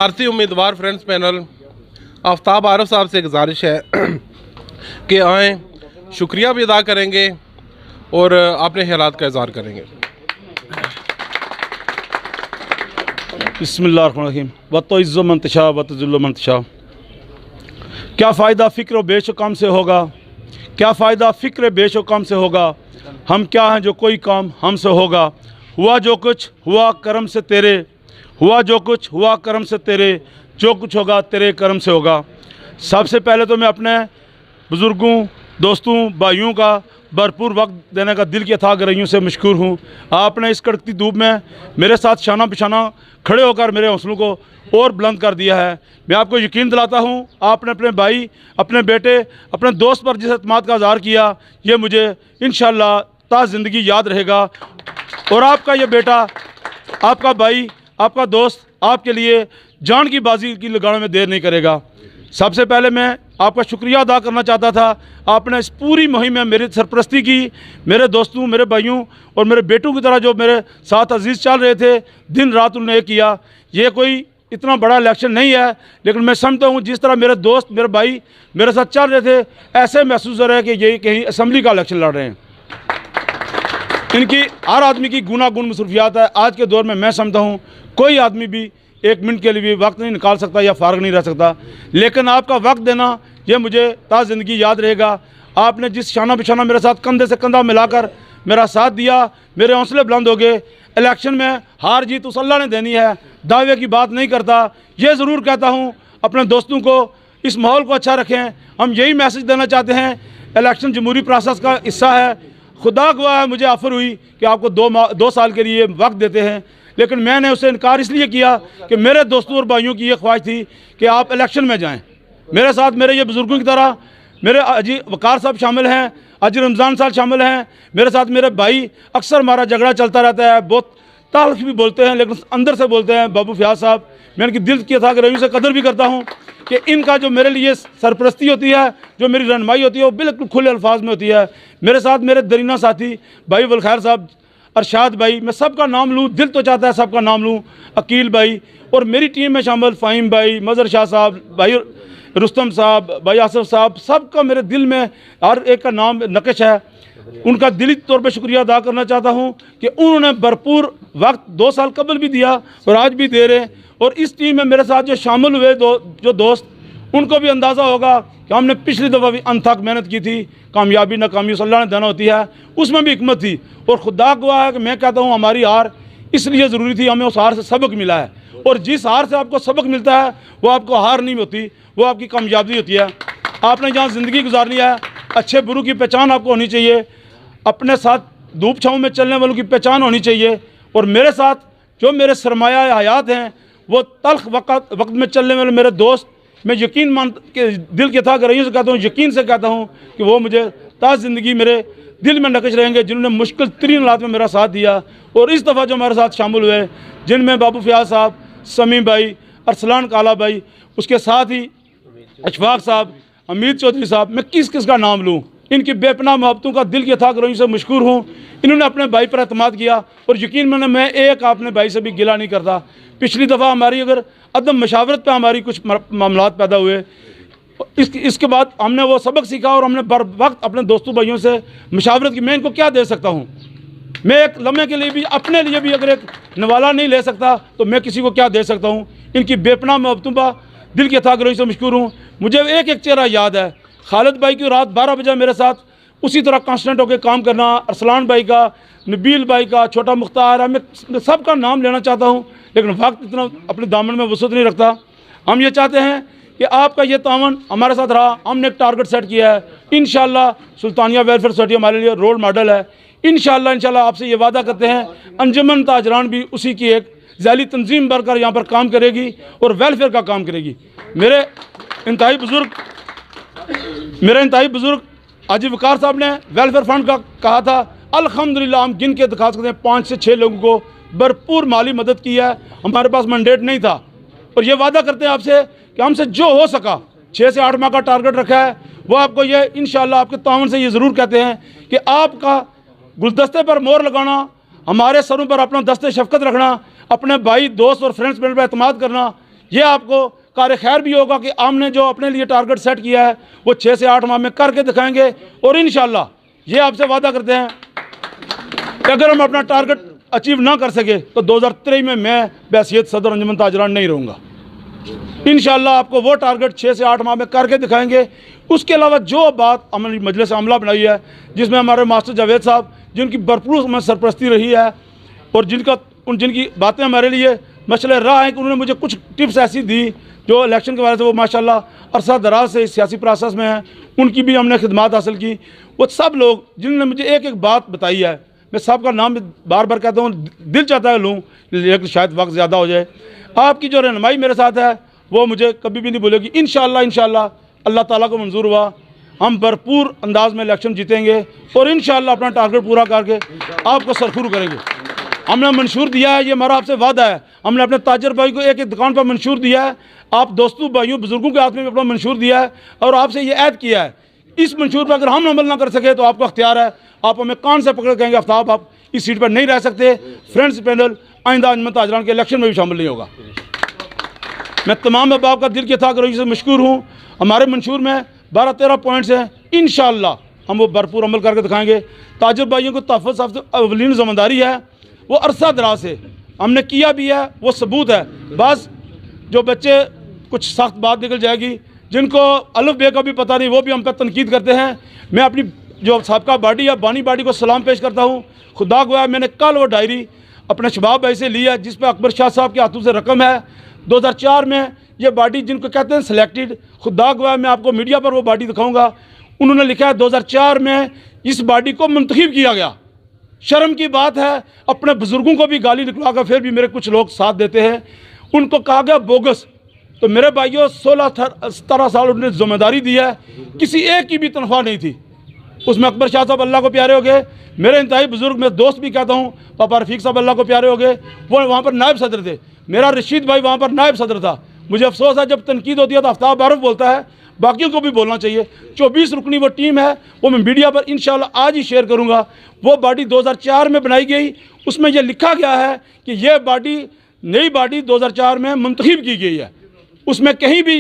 भारतीय उम्मीदवार friends panel Aftab आरफ साहब से गुजारिश है कि आएँ, शुक्रिया भी अदा करेंगे और अपने ख्यालात का इज़हार करेंगे। बिस्मिल्लाहिर्रहमानिर्रहीम वतो इज़्ज़ो मंतशा वतज़ुल्लो मंतशा। क्या फ़ायदा फ़िक्र बेशो काम से होगा, क्या फ़ायदा फ़िक्र बेशो काम से होगा। हम क्या हैं जो कोई काम हमसे होगा। हुआ जो कुछ हुआ करम से तेरे, हुआ जो कुछ हुआ करम से तेरे, जो कुछ होगा तेरे करम से होगा। सबसे पहले तो मैं अपने बुज़ुर्गों, दोस्तों, भाइयों का भरपूर वक्त देने का दिल की अथाह गहराइयों से मशकूर हूँ। आपने इस कड़कती धूप में मेरे साथ शाना बिशाना खड़े होकर मेरे हौसलों को और बुलंद कर दिया है। मैं आपको यकीन दिलाता हूँ, आपने अपने भाई, अपने बेटे, अपने दोस्त पर जिस एतमाद का इज़हार किया, ये मुझे इंशाअल्लाह ता ज़िंदगी याद रहेगा। और आपका ये बेटा, आपका भाई, आपका दोस्त आपके लिए जान की बाजी की लगाने में देर नहीं करेगा। सबसे पहले मैं आपका शुक्रिया अदा करना चाहता था। आपने इस पूरी मुहिम में मेरी सरपरस्ती की। मेरे दोस्तों, मेरे भाइयों और मेरे बेटों की तरह जो मेरे साथ अजीज़ चल रहे थे, दिन रात उन्होंने किया। ये कोई इतना बड़ा इलेक्शन नहीं है, लेकिन मैं समझता हूँ जिस तरह मेरे दोस्त, मेरे भाई मेरे साथ चल रहे थे, ऐसे महसूस हो रहा है कि ये कहीं असम्बली का इलेक्शन लड़ रहे हैं। इनकी हर आदमी की गुनागुन मसरूफियात है। आज के दौर में मैं समझता हूँ कोई आदमी भी एक मिनट के लिए भी वक्त नहीं निकाल सकता या फारग नहीं रह सकता, लेकिन आपका वक्त देना ये मुझे ता ज़िंदगी याद रहेगा। आपने जिस शाना बिशाना मेरे साथ कंधे से कंधा मिलाकर मेरा साथ दिया, मेरे हौसले बुलंद हो गए। इलेक्शन में हार जीत उस अल्लाह ने देनी है, दावे की बात नहीं करता। ये ज़रूर कहता हूँ अपने दोस्तों को, इस माहौल को अच्छा रखें। हम यही मैसेज देना चाहते हैं, इलेक्शन जमहूरी प्रोसेस का हिस्सा है। खुदा गवाह है, मुझे ऑफ़र हुई कि आपको 2 साल के लिए वक्त देते हैं, लेकिन मैंने उससे इनकार इसलिए किया कि मेरे दोस्तों और भाइयों की ये ख्वाहिश थी कि आप इलेक्शन में जाएं मेरे साथ। मेरे ये बुज़ुर्गों की तरह मेरे अजी वकार साहब शामिल हैं, अजी रमज़ान साहब शामिल हैं मेरे साथ। मेरे भाई, अक्सर हमारा झगड़ा चलता रहता है, बहुत ताल्ख भी बोलते हैं लेकिन अंदर से बोलते हैं। बाबू फयाज साहब, मैं इनकी दिल की था रवि से कदर भी करता हूँ कि इनका जो मेरे लिए सरपरस्ती होती है, जो मेरी रहनुमाई होती है, वो बिल्कुल खुले अल्फाज में होती है। मेरे साथ मेरे दरीना साथी भाई वलखैर साहब, अरशाद भाई, मैं सबका नाम लूँ, दिल तो चाहता है सबका नाम लूँ, अकील भाई, और मेरी टीम में शामिल फ़हीम भाई, मज़हर शाह साहब, भाई रुस्तम साहब, भाई आसिफ साहब, सबका मेरे दिल में हर एक का नाम नक्श है। उनका दिली तौर पे शुक्रिया अदा करना चाहता हूँ कि उन्होंने भरपूर वक्त 2 साल कबल भी दिया और आज भी दे रहे। और इस टीम में मेरे साथ जो शामिल हुए जो दोस्त, उनको भी अंदाज़ा होगा कि हमने पिछली दफ़ा भी अनथक मेहनत की थी। कामयाबी नाकामी अल्लाह ने देना होती है, उसमें भी हिकमत थी। और खुदा गवाह है कि मैं कहता हूँ हमारी हार इसलिए ज़रूरी थी, हमें उस हार से सबक मिला है। और जिस हार से आपको सबक मिलता है वो आपको हार नहीं होती, वो आपकी कामयाबी होती है। आपने जहाँ ज़िंदगी गुजारनी है, अच्छे बुरू की पहचान आपको होनी चाहिए, अपने साथ धूप छाँव में चलने वालों की पहचान होनी चाहिए। और मेरे साथ जो मेरे सरमाया हयात हैं, वो तल्ख वक्त में चलने वाले मेरे दोस्त, मैं यकीन मान के दिल के था गहराइयों से कहता हूँ, यकीन से कहता हूँ कि वो मुझे ताज़ ज़िंदगी मेरे दिल में नकश रहेंगे, जिन्होंने मुश्किल तरीन हालात में मेरा साथ दिया। और इस दफ़ा जो हमारे साथ शामिल हुए, जिनमें बाबू फयाज साहब, समी भाई, अरसलान काला भाई, उसके साथ ही अशफाक साहब, हमीद चौधरी साहब, मैं किस किस का नाम लूँ। इनकी बेपनाह मोहब्बतों का दिल के था गहराइयों से मशकूर हूँ। इन्होंने अपने भाई पर एतमाद किया और यकीन मैंने मैं एक अपने भाई से भी गिला नहीं करता। पिछली दफ़ा हमारी अगर अदम मशावरत पे हमारी कुछ मामलात पैदा हुए, इसके बाद हमने वो सबक सीखा और हमने बर वक्त अपने दोस्तों भाइयों से मशावरत की। मैं इनको क्या दे सकता हूँ, मैं एक लम्हे के लिए भी, अपने लिए भी अगर एक नवाला नहीं ले सकता तो मैं किसी को क्या दे सकता हूँ। इनकी बेपनाह मोहब्बतों का दिल के था गहराइयों से मशकूर हूँ। मुझे एक एक चेहरा याद है, खालिद भाई की रात 12 बजे मेरे साथ उसी तरह कांस्टेंट होकर काम करना, अरसलान भाई का, नबील भाई का, छोटा मुख्तार है, मैं सबका नाम लेना चाहता हूँ लेकिन वक्त इतना अपने दामन में वसअत नहीं रखता। हम ये चाहते हैं कि आपका ये तावन हमारे साथ रहा। हमने एक टारगेट सेट किया है, इंशाल्लाह सुल्तानिया वेलफेयर सोसाइटी हमारे लिए रोल मॉडल है। इंशाल्लाह आपसे ये वादा करते हैं, अंजुमन ताजरान भी उसी की एक ज़ैली तंजीम बनकर यहाँ पर काम करेगी और वेलफेयर का काम करेगी। मेरे इंतहाई बुज़ुर्ग हाजी वकार साहब ने वेलफेयर फंड का कहा था, अल्हम्दुलिल्लाह हम गिन के दिखा सकते हैं 5 से 6 लोगों को भरपूर माली मदद की है। हमारे पास मैंडेट नहीं था और ये वादा करते हैं आपसे कि हमसे जो हो सका, 6 से 8 माह का टारगेट रखा है, वो आपको ये इंशाल्लाह आपके तावन से ये ज़रूर कहते हैं कि आपका गुलदस्ते पर मोहर लगाना, हमारे सरों पर अपना दस्ते शफकत रखना, अपने भाई दोस्त और फ्रेंड्स पर एतमाद करना, ये आपको कार्य खैर भी होगा कि हमने जो अपने लिए टारगेट सेट किया है वो 6 से 8 माह में करके दिखाएंगे। और इंशाल्लाह ये आपसे वादा करते हैं कि अगर हम अपना टारगेट अचीव ना कर सके तो 2023 में मैं बहैसियत सदर अंजुमन ताजरान नहीं रहूँगा। इंशाल्लाह आपको वो टारगेट 6 से 8 माह में करके दिखाएंगे। उसके अलावा जो बात अमली मजलिस अमला बनाई है, जिसमें हमारे मास्टर जावेद साहब जिनकी भरपूर हमें सरपरस्ती रही है और जिनकी बातें हमारे लिए मसले राह है कि उन्होंने मुझे कुछ टिप्स ऐसी दी जो इलेक्शन के बारे से वो माशाल्लाह अरसा दराज से इस सियासी प्रोसेस में है, उनकी भी हमने खिदमत हासिल की। वो सब लोग जिन्होंने मुझे एक एक बात बताई है, मैं सबका नाम बार बार कहता हूँ, दिल चाहता है लूँ लेकिन शायद वक्त ज़्यादा हो जाए। आपकी जो रहनुमाई मेरे साथ है वो मुझे कभी भी नहीं भूलेगी। इंशाल्लाह अल्लाह ताला को मंजूर हुआ हम भरपूर अंदाज में इलेक्शन जीतेंगे और इंशाल्लाह अपना टारगेट पूरा करके आपको सरखुर करेंगे। हमने मंशूर दिया है, ये हमारा आपसे वादा है। हमने अपने ताजर भाई को एक एक दुकान पर मंशूर दिया है, आप दोस्तों भाइयों बुजुर्गों के हाथ में भी अपना मंशूर दिया है और आपसे ये ऐद किया है। इस मंशूर पर अगर हम अमल ना कर सके तो आपका अख्तियार है, आप हमें कान से पकड़ कहेंगे आफ्ताब आप इस सीट पर नहीं रह सकते। फ्रेंड्स पैनल आइंदा अंजुमन ताजरान के इलेक्शन में भी शामिल नहीं होगा। मैं तमाम अहबाब का दिल की था रही से मशकूर हूँ। हमारे मंशूर में 12-13 पॉइंट्स हैं, इंशाअल्लाह हम वो भरपूर अमल करके दिखाएंगे। ताजर भाइयों को तहफ़्फ़ुज़ सबसे अवलीन ज़िम्मेदारी है, वो अरसा दराज से हमने किया भी है, वो सबूत है। बस जो बच्चे कुछ सख्त बात निकल जाएगी, जिनको अलफ बे का भी पता नहीं, वो भी हम पर तनकीद करते हैं। मैं अपनी जो साबका बाडी है बानी बाडी को सलाम पेश करता हूँ। खुदा गवाह मैंने कल वो डायरी अपने शबाब भाई से ली है जिस पर अकबर शाह साहब के हाथों से रकम है। 2004 में ये बाडी जिनको कहते हैं सिलेक्टेड, खुदा गवाह मैं आपको मीडिया पर वो बाडी दिखाऊंगा। उन्होंने लिखा है 2004 में इस बाडी को मुंतखब किया गया। शर्म की बात है, अपने बुजुर्गों को भी गाली निकला कर फिर भी मेरे कुछ लोग साथ देते हैं। उनको कहा गया बोगस। तो मेरे भाइयों 16-17 साल उन्होंने जिम्मेदारी दी है, किसी एक की भी तनख्वाह नहीं थी। उसमें अकबर शाह साहब अल्लाह को प्यारे हो गए, मेरे इंतहाई बुजुर्ग मैं दोस्त भी कहता हूँ पापा रफ़ीक साहब अल्लाह को प्यारे हो गए, वो वहाँ पर नायब सदर थे। मेरा रशीद भाई वहाँ पर नायब सदर था। मुझे अफसोस है जब तनकीद होती है तो आफ्ताब आरफ बोलता है, बाकियों को भी बोलना चाहिए। 24 रुकनी वो टीम है, वो मैं मीडिया पर इंशाल्लाह आज ही शेयर करूँगा। वो बाडी 2004 में बनाई गई, उसमें यह लिखा गया है कि यह बाडी नई बाडी 2004 में मुंतखब की गई है। उसमें कहीं भी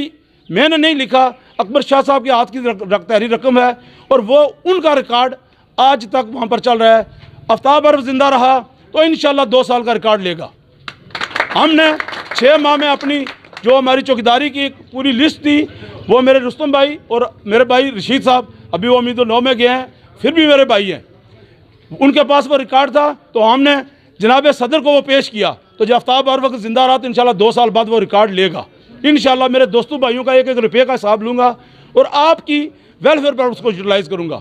मैंने नहीं लिखा, अकबर शाह साहब के हाथ की तहरीर रकम है और वो उनका रिकॉर्ड आज तक वहाँ पर चल रहा है। आफ्ताब आरफ जिंदा रहा तो इंशाल्लाह 2 साल का रिकॉर्ड लेगा। हमने 6 माह में अपनी जो हमारी चौकीदारी की पूरी लिस्ट थी, वो मेरे रुस्तम भाई और मेरे भाई रशीद साहब, अभी वो उम्मीद 9 में गए हैं, फिर भी मेरे भाई हैं, उनके पास वो रिकॉर्ड था। तो हमने जनाब सदर को वो पेश किया। तो जब आफ्ताब आरफ वक्त जिंदा रहा तो इंशाल्लाह 2 साल बाद वो रिकॉर्ड लेगा। इंशाल्लाह मेरे दोस्तों भाइयों का 1-1 रुपये का हिसाब लूँगा और आपकी वेलफेयर पर उसको यूटिलाइज़ करूँगा।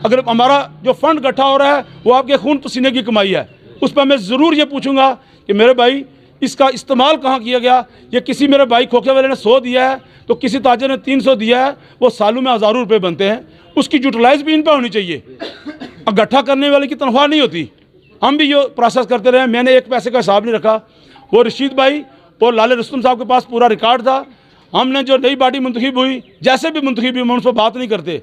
अगर हमारा जो फंड इकट्ठा हो रहा है वो आपके खून पसीने की कमाई है, उस पर मैं ज़रूर ये पूछूंगा कि मेरे भाई इसका इस्तेमाल कहाँ किया गया। ये किसी मेरे भाई खोखे वाले ने 100 दिया है तो किसी ताजर ने 300 दिया है, वो सालों में हज़ारों रुपये बनते हैं, उसकी यूटिलाइज भी इन पर होनी चाहिए। इकट्ठा करने वाले की तनख्वाह नहीं होती। हम भी ये प्रोसेस करते रहे, मैंने 1 पैसे का हिसाब नहीं रखा। वो रशीद भाई और लाले रुस्तम साहब के पास पूरा रिकॉर्ड था। हमने जो नई बाडी मुंतखब हुई, जैसे भी मुंतखब हुई, हम उन पर बात नहीं करते।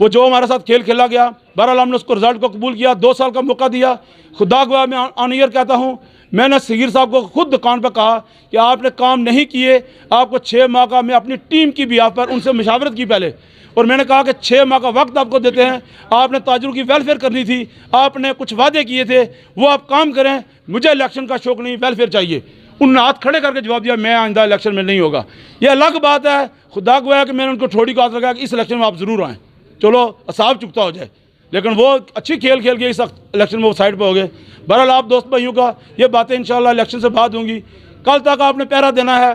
वो जो हमारे साथ खेल खेला गया, बहरहाल हमने उसको रिजल्ट को कबूल किया, 2 साल का मौका दिया। खुदा गवाह मैं ऑन ईयर कहता हूँ, मैंने सगीर साहब को खुद दुकान पर कहा कि आपने काम नहीं किए, आपको 6 माह का, मैं अपनी टीम की भी आप पर उनसे मशावरत की पहले, और मैंने कहा कि 6 माह का वक्त आपको देते हैं, आपने ताजरों की वेलफेयर करनी थी, आपने कुछ वादे किए थे, वो आप काम करें, मुझे इलेक्शन का शौक नहीं, वेलफेयर चाहिए। उन्होंने हाथ खड़े करके जवाब दिया मैं आइंदा इलेक्शन में नहीं होगा। ये अलग बात है, खुदा गवाह कि मैंने उनको थोड़ी को हाथ लगाया कि इस इलेक्शन में आप ज़रूर आएँ, चलो असाब चुकता हो जाए, लेकिन वो अच्छी खेल खेल के इस इलेक्शन में वो साइड पर हो गए। बहरहाल आप दोस्त भाइयों का ये बातें इंशाल्लाह इलेक्शन से बात होंगी। कल तक आपने पहरा देना है,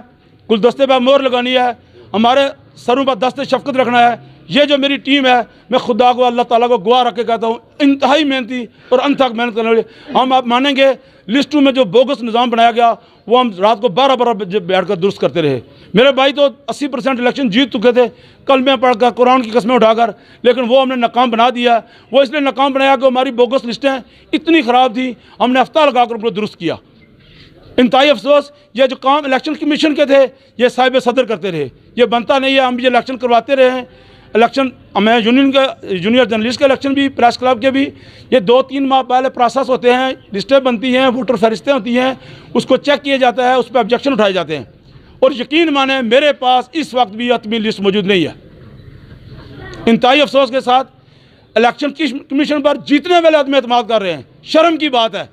गुलदस्ते पर मोहर लगानी है, हमारे सरों पर दस्ते शफकत रखना है। ये जो मेरी टीम है, मैं खुदा को अल्लाह ताला को गवाह रख के कहता हूँ, इंतहाई मेहनती और अंत तक मेहनत करने वाले। हम आप मानेंगे लिस्टों में जो बोगस निज़ाम बनाया गया वो हम रात को 12-12 बजे बैठ कर दुरुस्त करते रहे। मेरे भाई तो 80% इलेक्शन जीत चुके थे कलमे पढ़कर, कुरान की कस्में उठाकर, लेकिन वो हमने नाकाम बना दिया। वो इसलिए नाकाम बनाया कि हमारी बोगस लिस्टें इतनी ख़राब थी, हमने हफ्ता लगाकर उनको दुरुस्त किया। इंतहाई अफसोस, ये जो काम इलेक्शन कमीशन के थे ये साहिब सदर करते रहे, ये बनता नहीं है। हम ये इलेक्शन करवाते रहे हैं, इलेक्शन हमें यूनियन के जूनियर जर्नलिस्ट के इलेक्शन भी, प्रेस क्लब के भी, ये 2-3 माह पहले प्रोसेस होते हैं, लिस्टें बनती हैं, वोटर फहरिस्तें होती हैं, उसको चेक किया जाता है, उस पर ऑब्जेक्शन उठाए जाते हैं और यकीन माने मेरे पास इस वक्त भी हतमी लिस्ट मौजूद नहीं है। इंतहाई अफसोस के साथ इलेक्शन कमीशन पर जीतने वाले आदमी एतमाद कर रहे हैं। शर्म की बात है।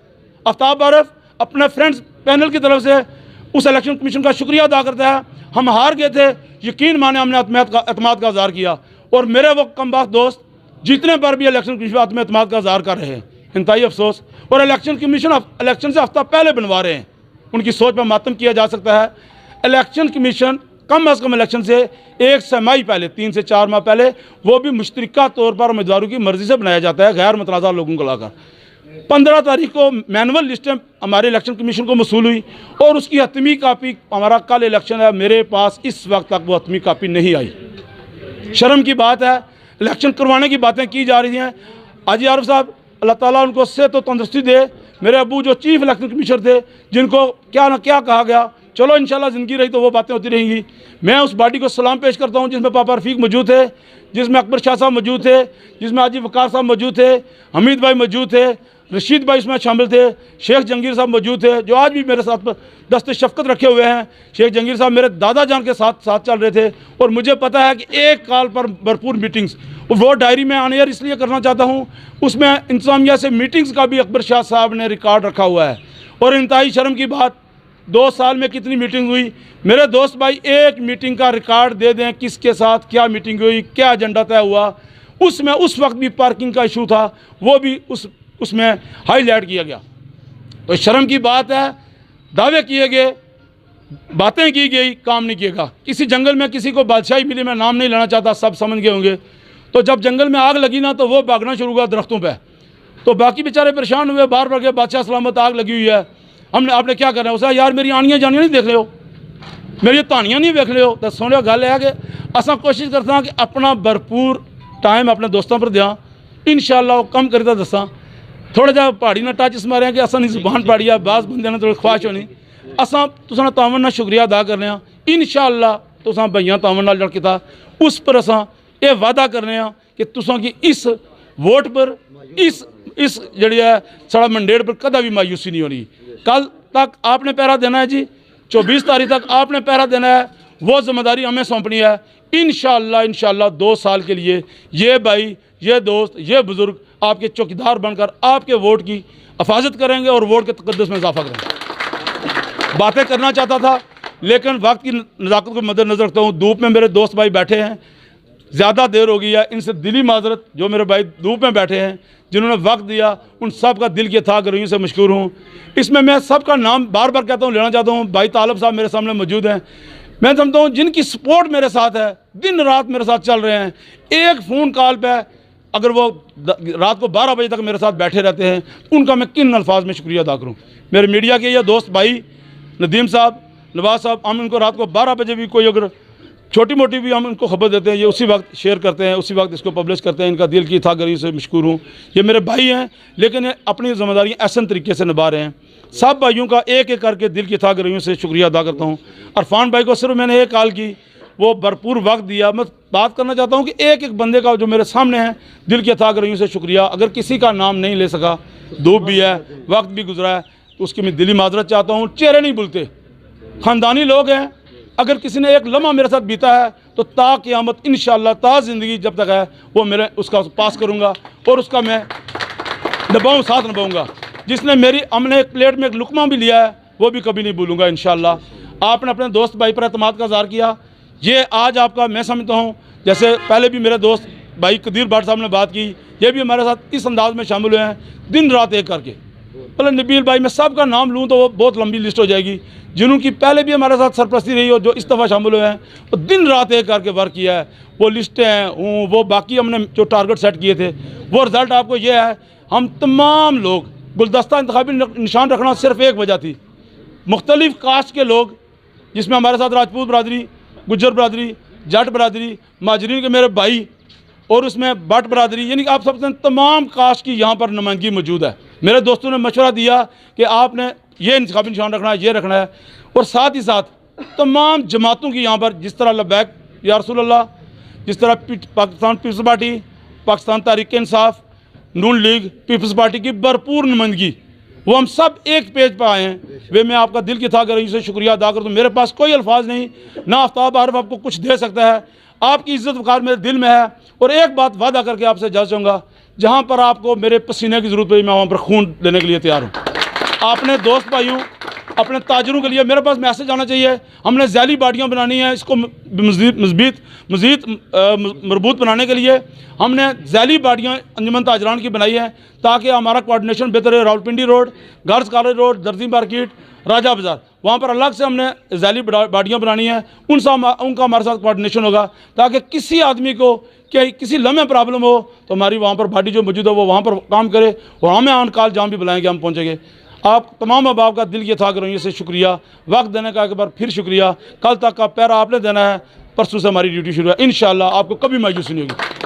आफ्ताब बारफ अपने फ्रेंड्स पैनल की तरफ से उस इलेक्शन कमीशन का शुक्रिया अदा करता है। हम हार गए थे, यकीन माने हमने एतमाद का इज़हार किया, और मेरे वो कमबख्त दोस्त जीतने पर भी इलेक्शन कमीशन में एतमाद का इज़हार कर रहे हैं। इंतहाई अफसोस। और इलेक्शन कमीशन इलेक्शन से हफ्ता पहले बनवा रहे हैं। उनकी सोच पर मातम किया जा सकता है। इलेक्शन कमीशन कम अज़ कम इलेक्शन से 1 छमाही पहले, 3 से 4 माह पहले, वो भी मुश्तरका तौर पर उम्मीदवारों की मर्ज़ी से बनाया जाता है, गैर मुतनाज़ा लोगों को लाकर। 15 तारीख को मैनुअल लिस्टें हमारे इलेक्शन कमीशन को मसूल हुई, और उसकी हतमी कापी, हमारा कल इलेक्शन है, मेरे पास इस वक्त तक वो हतमी कापी नहीं आई। शर्म की बात है। इलेक्शन करवाने की बातें की जा रही हैं। हाजी आरिफ साहब, अल्लाह ताला उनको सेहत और तंदुरुस्ती दे। मेरे अबू जो चीफ इलेक्शन कमीशनर थे, जिनको क्या ना क्या कहा गया, चलो इंशाल्लाह ज़िंदगी रही तो वो बातें होती रहेंगी। मैं उस बॉडी को सलाम पेश करता हूँ जिसमें पापा रफ़ीक मौजूद थे, जिसमें अकबर शाह साहब मौजूद थे, जिसमें हाजी वक़ार साहब मौजूद थे, हमीद भाई मौजूद थे, रशीद भाई इसमें शामिल थे, शेख जंगीर साहब मौजूद थे, जो आज भी मेरे साथ दस्ते शफ़क़त रखे हुए हैं। शेख जंगीर साहब मेरे दादा जान के साथ चल रहे थे, और मुझे पता है कि एक कॉल पर भरपूर मीटिंग्स, वो डायरी में आने यार इसलिए करना चाहता हूँ, उसमें इंतज़ामिया से मीटिंग्स का भी अकबर शाह साहब ने रिकॉर्ड रखा हुआ है। और इंतहाई शर्म की बात, 2 साल में कितनी मीटिंग हुई, मेरे दोस्त भाई एक मीटिंग का रिकॉर्ड दे दें, किसके साथ क्या मीटिंग हुई, क्या एजेंडा तय हुआ। उसमें उस वक्त भी पार्किंग का इशू था, वो भी उसमें हाईलाइट किया गया। तो शर्म की बात है। दावे किए गए, बातें की गई, काम नहीं किएगा। किसी जंगल में किसी को बादशाही मिली, मैं नाम नहीं लेना चाहता, सब समझ गए होंगे। तो जब जंगल में आग लगी ना, तो वो भागना शुरू हुआ दरख्तों पे, तो बाकी बेचारे परेशान हुए, बार बार के बादशाह सलामत आग लगी हुई है, हमने आपने क्या करना है। उसे यार मेरी आनियाँ जानियाँ नहीं देख रहे हो, मेरी तानियाँ नहीं देख रहे हो। तो सुनो गल है कि असा कोशिश करते हैं कि अपना भरपूर टाइम अपने दोस्तों पर दें। इंशाअल्लाह कम करता दसा, थोड़ा जा पहाड़ी ना टच मारे कि असा नहीं जुबान पहाड़ी है, बास बंदे ने थोड़ी ख्वाहिश होनी। असा तुसा तावन ना शुक्रिया अदा कर रहे हैं। इंशाअल्लाह तुसा भाइयों तावन नाल जड़ कीता, उस पर असा ये वादा कर रहे हैं कि तुसा की इस वोट पर, इस जड़ी है साड़ा मंडेट पर कदा भी मायूसी नहीं होनी। कल तक आपने पहरा देना है जी, 24 तारीख तक आपने पहरा देना है, वो जिम्मेदारी हमें सौंपनी है। इंशाअल्लाह 2 साल के लिए ये भाई, ये दोस्त, ये बुज़ुर्ग आपके चौकीदार बनकर आपके वोट की हिफाजत करेंगे और वोट के तकद्दुस में इजाफा करेंगे। बातें करना चाहता था, लेकिन वक्त की नज़ाकत को मद्देनज़र रखता हूँ। धूप में मेरे दोस्त भाई बैठे हैं, ज़्यादा देर हो गई है, इनसे दिली माजरत। जो मेरे भाई धूप में बैठे हैं, जिन्होंने वक्त दिया, उन सब का दिल के था गर्मियों से मशकूर हूँ। इसमें मैं सबका नाम बार बार कहता हूँ, लेना चाहता हूँ। भाई तालब साहब मेरे सामने मौजूद हैं, मैं समझता हूँ जिनकी सपोर्ट मेरे साथ है, दिन रात मेरे साथ चल रहे हैं। एक फ़ोन कॉल पर अगर वो रात को 12 बजे तक मेरे साथ बैठे रहते हैं, उनका मैं किन अल्फाज में शुक्रिया अदा करूँ। मेरे मीडिया के ये दोस्त भाई नदीम साहब, नवाज साहब, हम इनको रात को 12 बजे भी कोई अगर छोटी मोटी भी हम इनको खबर देते हैं, ये उसी वक्त शेयर करते हैं, उसी वक्त इसको पब्लिश करते हैं। इनका दिल की था गरी से मशकूर हूँ। ये मेरे भाई हैं, लेकिन ये अपनी ज़िम्मेदारी ऐसे तरीके से निभा रहे हैं। सब भाइयों का एक एक करके दिल की था गरियों से शुक्रिया अदा करता हूँ। अरफान भाई को सिर्फ मैंने एक कॉल की, वो भरपूर वक्त दिया। मैं बात करना चाहता हूँ कि एक एक बंदे का जो मेरे सामने है, दिल की था गरियों से शुक्रिया। अगर किसी का नाम नहीं ले सका, धूप भी है, वक्त भी गुजरा है, तो उसकी मैं दिली माजरत चाहता हूँ। चेहरे नहीं भूलते, ख़ानदानी लोग हैं। अगर किसी ने एक लम्हा मेरे साथ बीता है, तो ता क़यामत इंशाअल्लाह, ता ज़िंदगी जब तक है, वो मेरे उसका पास करूँगा और उसका मैं निभाऊँ, साथ निभाऊँगा। जिसने मेरी हमने एक प्लेट में एक लुकमा भी लिया है, वो भी कभी नहीं भूलूँगा इंशाअल्लाह। आपने अपने दोस्त भाई पर एतमाद का इज़हार किया, ये आज आपका मैं समझता हूँ। जैसे पहले भी मेरे दोस्त भाई कदीर भाट साहब ने बात की, ये भी हमारे साथ इस अंदाज में शामिल हुए हैं, दिन रात एक करके। पहले नबील भाई, मैं सबका नाम लूँ तो वो बहुत लंबी लिस्ट हो जाएगी, जिनकी पहले भी हमारे साथ सरपरस्ती रही और जो इस दफ़ा शामिल हुए हैं, तो दिन रात एक करके वर्क किया है। वो लिस्टें हैं, वो बाकी हमने जो टारगेट सेट किए थे, वो रिज़ल्ट आपको ये है। हम तमाम लोग, गुलदस्ता इंतखाबी निशान रखना सिर्फ एक वजह थी। मुख्तलिफ़ कास्ट के लोग, जिसमें हमारे साथ राजपूत बरादरी, गुज्जर बरादरी, जट बरादरी, माजरीन के मेरे भाई, और उसमें भट्ट बरादरी, यानी कि आप सब तमाम कास्ट की यहाँ पर नुमाइंदगी मौजूद है। मेरे दोस्तों ने मशवरा दिया कि आपने ये इंतखाबी निशान रखना है, ये रखना है। और साथ ही साथ तमाम जमातों की यहाँ पर, जिस तरह लब्बैक या रसूल अल्लाह, जिस तरह पाकिस्तान पीपल्स पार्टी, पाकिस्तान तहरीक इंसाफ, नून लीग, पीपल्स पार्टी की भरपूर नुमाइंदगी वो हम सब एक पेज पर आए हैं। वे मैं आपका दिल की था अगर से शुक्रिया अदा कर दूँ, मेरे पास कोई अल्फाज नहीं, ना आफ्ताब आरिफ आपको कुछ दे सकता है। आपकी इज़्ज़त वक़ार मेरे दिल में है। और एक बात वादा करके आपसे जा चाहूँगा, जहाँ पर आपको मेरे पसीने की ज़रूरत पड़ी मैं वहाँ पर खून देने के लिए तैयार हूँ। आपने दोस्त भाइयों, अपने ताजरों के लिए मेरे पास मैसेज आना चाहिए। हमने जैली बाड़ियाँ बनानी है, इसको मज़ीद मजबूत बनाने के लिए हमने जैली बाड़ियाँ अंजुमन ताजरान की बनाई है, ताकि हमारा कोऑर्डिनेशन बेहतर है। Rawalpindi road, girls college road, दर्जी मार्केट, राजा बाज़ार, वहाँ पर अलग से हमने जैली बाड़ियाँ बनानी है। उनका हमारे साथ कोऑर्डिनेशन होगा, ताकि किसी आदमी को कि किसी लम्हे प्रॉब्लम हो तो हमारी वहाँ पर बाड़ी जो मौजूद है वो वहाँ पर काम करे, और हमें ऑन कॉल जहाँ भी बुलाएंगे हम पहुँचेंगे। आप तमाम अहबाब का दिल ये था करों से शुक्रिया, वक्त देने का एक बार फिर शुक्रिया। कल तक का पैरा आपने देना है, परसों से हमारी ड्यूटी शुरू है। इंशाअल्लाह आपको कभी मायूसी नहीं होगी।